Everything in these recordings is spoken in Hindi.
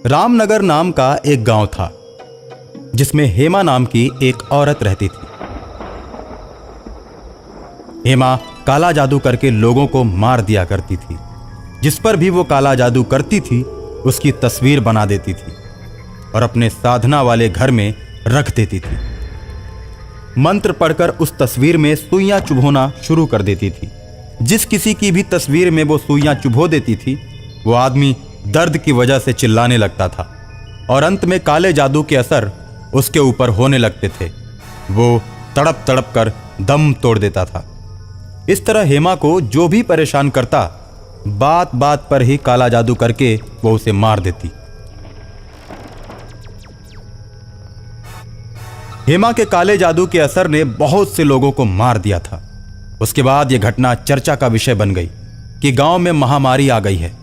रामनगर नाम का एक गांव था जिसमें हेमा नाम की एक औरत रहती थी। हेमा काला जादू करके लोगों को मार दिया करती थी। जिस पर भी वो काला जादू करती थी उसकी तस्वीर बना देती थी और अपने साधना वाले घर में रख देती थी। मंत्र पढ़कर उस तस्वीर में सुइयां चुभोना शुरू कर देती थी। जिस किसी की भी तस्वीर में वो सुइयां चुभो देती थी वो आदमी दर्द की वजह से चिल्लाने लगता था और अंत में काले जादू के असर उसके ऊपर होने लगते थे। वो तड़प तड़प कर दम तोड़ देता था। इस तरह हेमा को जो भी परेशान करता बात बात पर ही काला जादू करके वो उसे मार देती। हेमा के काले जादू के असर ने बहुत से लोगों को मार दिया था। उसके बाद यह घटना चर्चा का विषय बन गई कि गांव में महामारी आ गई है।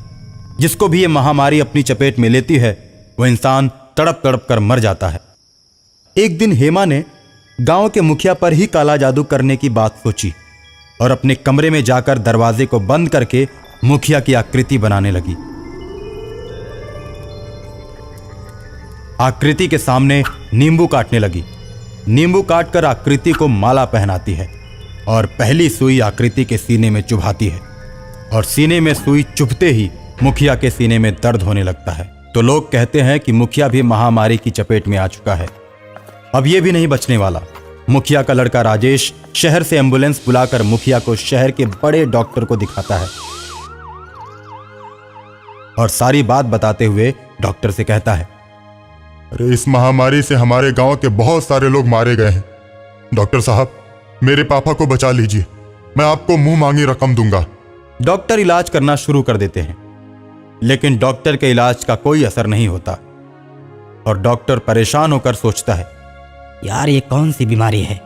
जिसको भी यह महामारी अपनी चपेट में लेती है वह इंसान तड़प तड़प कर मर जाता है। एक दिन हेमा ने गांव के मुखिया पर ही काला जादू करने की बात सोची और अपने कमरे में जाकर दरवाजे को बंद करके मुखिया की आकृति बनाने लगी। आकृति के सामने नींबू काटने लगी। नींबू काटकर आकृति को माला पहनाती है और पहली सुई आकृति के सीने में चुभाती है और सीने में सुई चुभते ही मुखिया के सीने में दर्द होने लगता है। तो लोग कहते हैं कि मुखिया भी महामारी की चपेट में आ चुका है। अब यह भी नहीं बचने वाला। मुखिया का लड़का राजेश शहर से एम्बुलेंस बुलाकर मुखिया को शहर के बड़े डॉक्टर को दिखाता है और सारी बात बताते हुए डॉक्टर से कहता है, अरे इस महामारी से हमारे गांव के बहुत सारे लोग मारे गए हैं। डॉक्टर साहब मेरे पापा को बचा लीजिए, मैं आपको मुंह मांगी रकम दूंगा। डॉक्टर इलाज करना शुरू कर देते हैं लेकिन डॉक्टर के इलाज का कोई असर नहीं होता और डॉक्टर परेशान होकर सोचता है, यार ये कौन सी बीमारी है,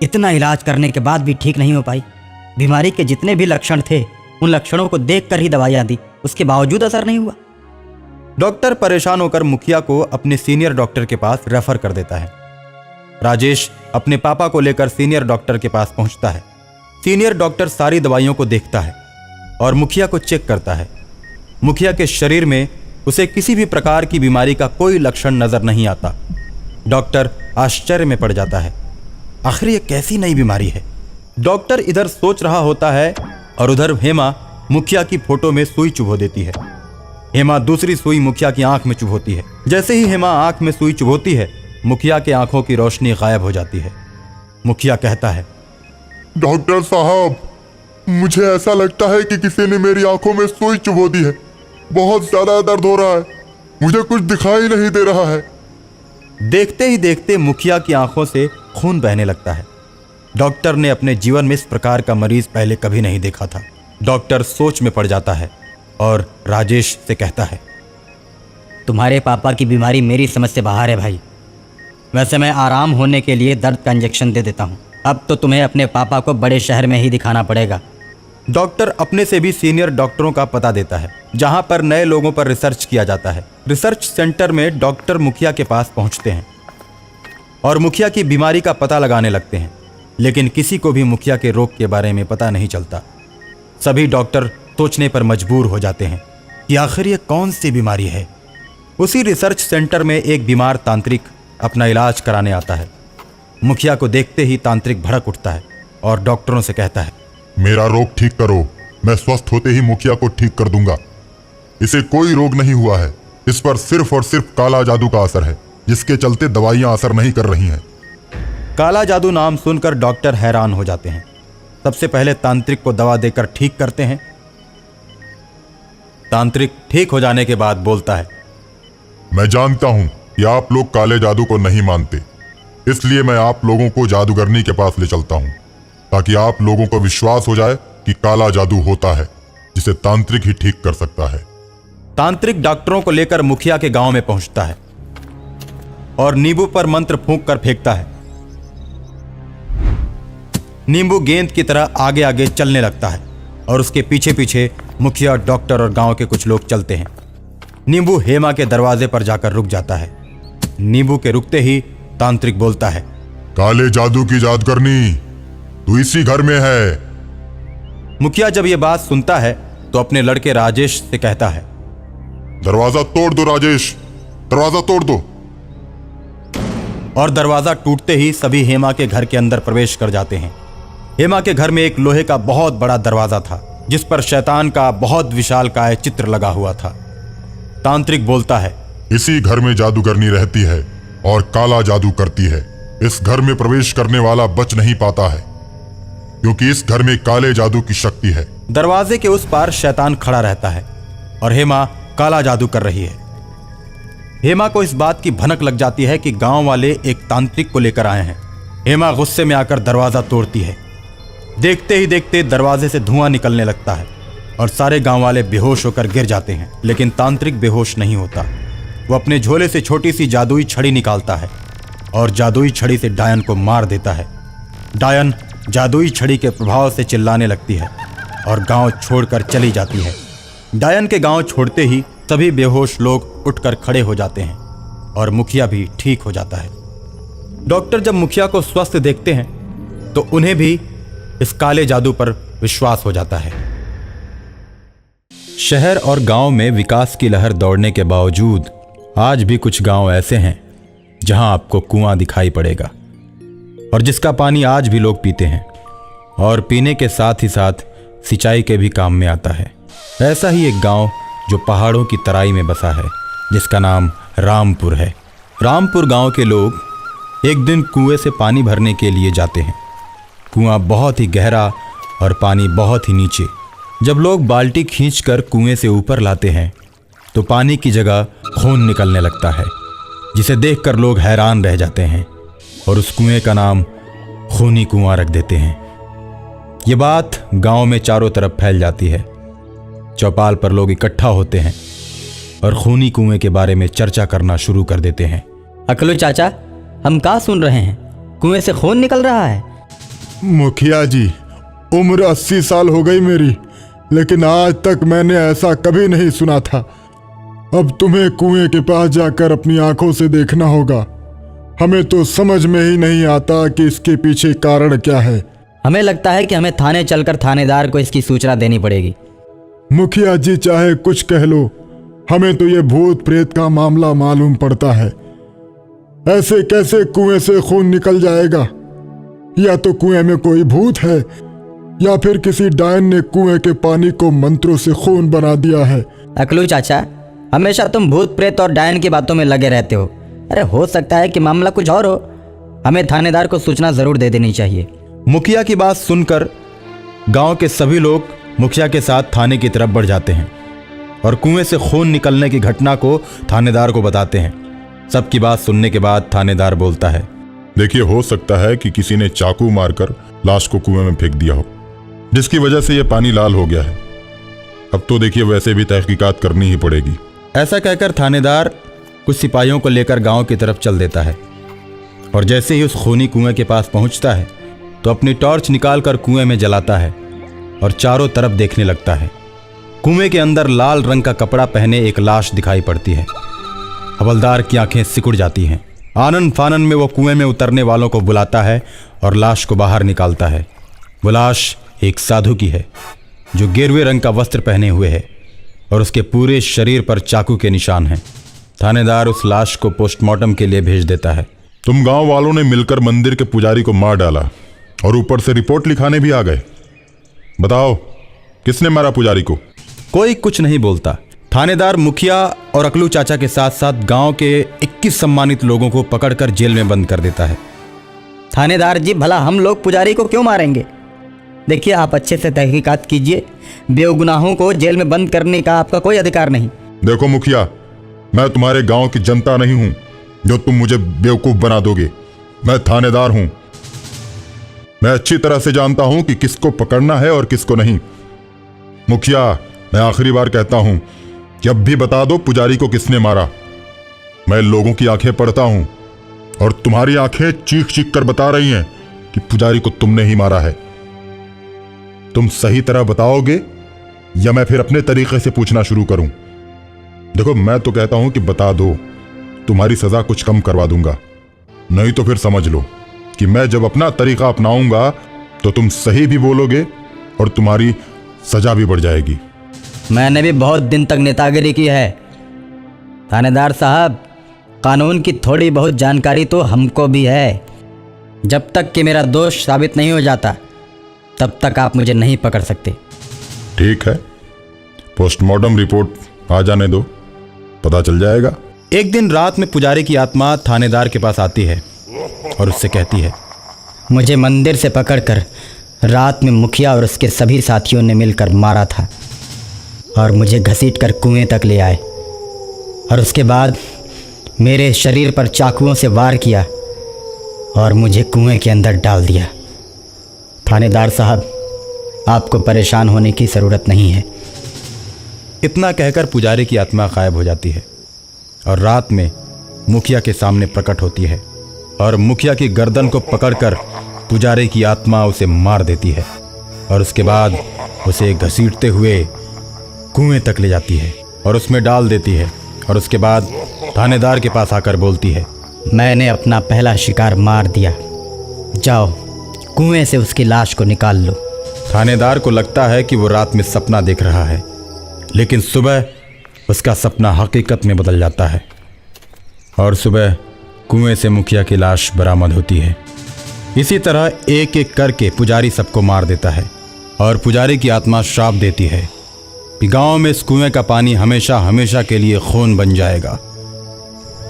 इतना इलाज करने के बाद भी ठीक नहीं हो पाई। बीमारी के जितने भी लक्षण थे उन लक्षणों को देखकर ही दवाइयां दी, उसके बावजूद असर नहीं हुआ। डॉक्टर परेशान होकर मुखिया को अपने सीनियर डॉक्टर के पास रेफर कर देता है। राजेश अपने पापा को लेकर सीनियर डॉक्टर के पास पहुंचता है। सीनियर डॉक्टर सारी दवाइयों को देखता है और मुखिया को चेक करता है। मुखिया के शरीर में उसे किसी भी प्रकार की बीमारी का कोई लक्षण नजर नहीं आता। डॉक्टर आश्चर्य में पड़ जाता है, आखिर ये कैसी नई बीमारी है। डॉक्टर इधर सोच रहा होता है और उधर हेमा मुखिया की फोटो में सुई चुभो देती है। हेमा दूसरी सुई मुखिया की आंख में चुभोती है। जैसे ही हेमा आंख में सुई चुभोती है मुखिया के आंखों की रोशनी गायब हो जाती है। मुखिया कहता है, डॉक्टर साहब मुझे ऐसा लगता है कि किसी ने मेरी आंखों में सुई चुभो दी है। बहुत ज्यादा दर्द हो रहा है, मुझे कुछ दिखाई नहीं दे रहा है। देखते ही देखते मुखिया की आंखों से खून बहने लगता है। डॉक्टर ने अपने जीवन में इस प्रकार का मरीज पहले कभी नहीं देखा था। डॉक्टर सोच में पड़ जाता है और राजेश से कहता है, तुम्हारे पापा की बीमारी मेरी समझ से बाहर है भाई। वैसे मैं आराम होने के लिए दर्द का इंजेक्शन दे देता हूँ। अब तो तुम्हें अपने पापा को बड़े शहर में ही दिखाना पड़ेगा। डॉक्टर अपने से भी सीनियर डॉक्टरों का पता देता है जहां पर नए लोगों पर रिसर्च किया जाता है। रिसर्च सेंटर में डॉक्टर मुखिया के पास पहुंचते हैं और मुखिया की बीमारी का पता लगाने लगते हैं, लेकिन किसी को भी मुखिया के रोग के बारे में पता नहीं चलता। सभी डॉक्टर सोचने पर मजबूर हो जाते हैं कि आखिर ये कौन सी बीमारी है। उसी रिसर्च सेंटर में एक बीमार तांत्रिक अपना इलाज कराने आता है। मुखिया को देखते ही तांत्रिक भड़क उठता है और डॉक्टरों से कहता है, मेरा रोग ठीक करो, मैं स्वस्थ होते ही मुखिया को ठीक कर दूंगा। इसे कोई रोग नहीं हुआ है, इस पर सिर्फ और सिर्फ काला जादू का असर है, जिसके चलते दवाइयां असर नहीं कर रही हैं। काला जादू नाम सुनकर डॉक्टर हैरान हो जाते हैं। सबसे पहले तांत्रिक को दवा देकर ठीक करते हैं। तांत्रिक ठीक हो जाने के बाद बोलता है, मैं जानता हूं कि आप लोग काले जादू को नहीं मानते, इसलिए मैं आप लोगों को जादूगरनी के पास ले चलता हूं ताकि आप लोगों को विश्वास हो जाए कि काला जादू होता है, जिसे तांत्रिक ही ठीक कर सकता है। तांत्रिक डॉक्टरों को लेकर मुखिया के गांव में पहुंचता है और नींबू पर मंत्र फूंक कर फेंकता है। नींबू गेंद की तरह आगे आगे चलने लगता है और उसके पीछे पीछे मुखिया, डॉक्टर और गांव के कुछ लोग चलते हैं। नींबू हेमा के दरवाजे पर जाकर रुक जाता है। नींबू के रुकते ही तांत्रिक बोलता है, काले जादू की जादूगरनी तू इसी घर में है। मुखिया जब यह बात सुनता है तो अपने लड़के राजेश से कहता है, दरवाजा तोड़ दो राजेश, दरवाजा तोड़ दो। और दरवाजा टूटते ही सभी हेमा के घर के अंदर प्रवेश कर जाते हैं। हेमा के घर में एक लोहे का बहुत बड़ा दरवाजा था जिस पर शैतान का बहुत विशालकाय चित्र लगा हुआ था। तांत्रिक बोलता है, इसी घर में जादूगरनी रहती है और काला जादू करती है। इस घर में प्रवेश करने वाला बच नहीं पाता है क्योंकि इस घर में काले जादू की शक्ति है। दरवाजे के उस पार शैतान खड़ा रहता है और हेमा काला जादू कर रही है। हेमा को इस बात की भनक लग जाती है कि गांव वाले एक तांत्रिक को लेकर आए हैं। हेमा गुस्से में आकर दरवाजा तोड़ती है। देखते ही देखते दरवाजे से धुआं निकलने लगता है और सारे गांव वाले बेहोश होकर गिर जाते हैं, लेकिन तांत्रिक बेहोश नहीं होता। वो अपने झोले से छोटी सी जादुई छड़ी निकालता है और जादुई छड़ी से डायन को मार देता है। डायन जादुई छड़ी के प्रभाव से चिल्लाने लगती है और गांव छोड़कर चली जाती है। डायन के गांव छोड़ते ही सभी बेहोश लोग उठकर खड़े हो जाते हैं और मुखिया भी ठीक हो जाता है। डॉक्टर जब मुखिया को स्वस्थ देखते हैं तो उन्हें भी इस काले जादू पर विश्वास हो जाता है। शहर और गांव में विकास की लहर दौड़ने के बावजूद आज भी कुछ गांव ऐसे हैं जहां आपको कुआं दिखाई पड़ेगा और जिसका पानी आज भी लोग पीते हैं और पीने के साथ ही साथ सिंचाई के भी काम में आता है। ऐसा ही एक गांव जो पहाड़ों की तराई में बसा है जिसका नाम रामपुर है। रामपुर गांव के लोग एक दिन कुएं से पानी भरने के लिए जाते हैं। कुआं बहुत ही गहरा और पानी बहुत ही नीचे। जब लोग बाल्टी खींचकर कुएं से ऊपर लाते हैं तो पानी की जगह खून निकलने लगता है, जिसे देखकर लोग हैरान रह जाते हैं और उस कुएं का नाम खूनी कुआं रख देते हैं। ये बात गांव में चारों तरफ फैल जाती है। चौपाल पर लोग इकट्ठा होते हैं और खूनी कुएं के बारे में चर्चा करना शुरू कर देते हैं। अकलू चाचा, हम क्या सुन रहे हैं? कुएं से खून निकल रहा है? मुखिया जी, उम्र 80 साल हो गई मेरी, लेकिन आज तक मैंने ऐसा कभी नहीं सुना था। अब तुम्हें कुएं के पास जाकर अपनी आंखों से देखना होगा। हमें तो समझ में ही नहीं आता कि इसके पीछे कारण क्या है। हमें लगता है कि हमें थाने चलकर थानेदार को इसकी सूचना देनी पड़ेगी। मुखिया जी चाहे कुछ कह लो, हमें तो ये भूत प्रेत का मामला मालूम पड़ता है। ऐसे कैसे कुएं से खून निकल जाएगा? या तो कुएं में कोई भूत है या फिर किसी डायन ने कुएं के पानी को मंत्रों से खून बना दिया है। अकलू चाचा, हमेशा तुम भूत प्रेत और डायन की बातों में लगे रहते हो। अरे हो सकता है कि मामला कुछ और हो। हमें थानेदार को सूचना जरूर दे देनी चाहिए। मुखिया की बात सुनकर गांव के सभी लोग मुखिया के साथ थाने की तरफ बढ़ जाते हैं और कुएं से खून निकलने की घटना को थानेदार को बताते हैं। सबकी बात सुनने के बाद थानेदार बोलता है, देखिए, हो सकता है कि किसी ने चाकू मारकर लाश को कुएं में फेंक दिया हो, जिसकी वजह से यह पानी लाल हो गया है। अब तो देखिए, वैसे भी तहकीकात करनी ही पड़ेगी। ऐसा कहकर थानेदार कुछ सिपाहियों को लेकर गांव की तरफ चल देता है और जैसे ही उस खूनी कुएं के पास पहुंचता है तो अपनी टॉर्च निकालकर कुएं में जलाता है और चारों तरफ देखने लगता है। कुएं के अंदर लाल रंग का कपड़ा पहने एक लाश दिखाई पड़ती है। हवलदार की आंखें सिकुड़ जाती हैं। आनन फानन में वो कुएं में उतरने वालों को बुलाता है और लाश को बाहर निकालता है। वो लाश एक साधु की है जो गेरुए रंग का वस्त्र पहने हुए है और उसके पूरे शरीर पर चाकू के निशान हैं। थानेदार उस लाश को पोस्टमार्टम के लिए भेज देता है। तुम गांव वालों ने मिलकर मंदिर के पुजारी को मार डाला और ऊपर से रिपोर्ट लिखाने भी आ गए। बताओ, किसने मारा पुजारी को? कोई कुछ नहीं बोलता। थानेदार मुखिया और अकलू चाचा के साथ साथ गांव के 21 सम्मानित लोगों को पकड़कर जेल में बंद कर देता है। थानेदार जी, भला हम लोग पुजारी को क्यों मारेंगे? देखिए, आप अच्छे से तहकीकात कीजिए। बेगुनाहों को जेल में बंद करने का आपका कोई अधिकार नहीं। देखो मुखिया, मैं तुम्हारे गांव की जनता नहीं हूं जो तुम मुझे बेवकूफ बना दोगे। मैं थानेदार हूं। मैं अच्छी तरह से जानता हूं कि किसको पकड़ना है और किसको नहीं। मुखिया, मैं आखिरी बार कहता हूं कि अब भी बता दो पुजारी को किसने मारा। मैं लोगों की आंखें पढ़ता हूं और तुम्हारी आंखें चीख चीख कर बता रही हैं कि पुजारी को तुमने ही मारा है। तुम सही तरह बताओगे या मैं फिर अपने तरीके से पूछना शुरू करूं? देखो, मैं तो कहता हूं कि बता दो, तुम्हारी सजा कुछ कम करवा दूंगा। नहीं तो फिर समझ लो कि मैं जब अपना तरीका अपनाऊंगा तो तुम सही भी बोलोगे और तुम्हारी सजा भी बढ़ जाएगी। मैंने भी बहुत दिन तक नेतागिरी की है, थानेदार साहब, कानून की थोड़ी बहुत जानकारी तो हमको भी है। जब तक कि मेरा दोष साबित नहीं हो जाता तब तक आप मुझे नहीं पकड़ सकते। ठीक है, पोस्टमार्टम रिपोर्ट आ जाने दो, पता चल जाएगा। एक दिन रात में पुजारी की आत्मा थानेदार के पास आती है और उससे कहती है, मुझे मंदिर से पकड़कर रात में मुखिया और उसके सभी साथियों ने मिलकर मारा था और मुझे घसीटकर कुएं तक ले आए और उसके बाद मेरे शरीर पर चाकुओं से वार किया और मुझे कुएं के अंदर डाल दिया। थानेदार साहब, आपको परेशान होने की ज़रूरत नहीं है। इतना कहकर पुजारी की आत्मा गायब हो जाती है और रात में मुखिया के सामने प्रकट होती है और मुखिया की गर्दन को पकड़कर पुजारी की आत्मा उसे मार देती है और उसके बाद उसे घसीटते हुए कुएं तक ले जाती है और उसमें डाल देती है और उसके बाद थानेदार के पास आकर बोलती है, मैंने अपना पहला शिकार मार दिया, जाओ कुएं से उसकी लाश को निकाल लो। थानेदार को लगता है कि वो रात में सपना देख रहा है, लेकिन सुबह उसका सपना हकीकत में बदल जाता है और सुबह कुएं से मुखिया की लाश बरामद होती है। इसी तरह एक एक करके पुजारी सबको मार देता है और पुजारी की आत्मा श्राप देती है कि गांव में इस कुएं का पानी हमेशा हमेशा के लिए खून बन जाएगा।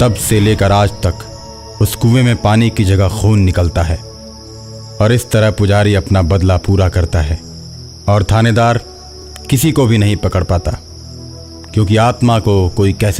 तब से लेकर आज तक उस कुएं में पानी की जगह खून निकलता है और इस तरह पुजारी अपना बदला पूरा करता है और थानेदार किसी को भी नहीं पकड़ पाता, क्योंकि आत्मा को कोई कैसे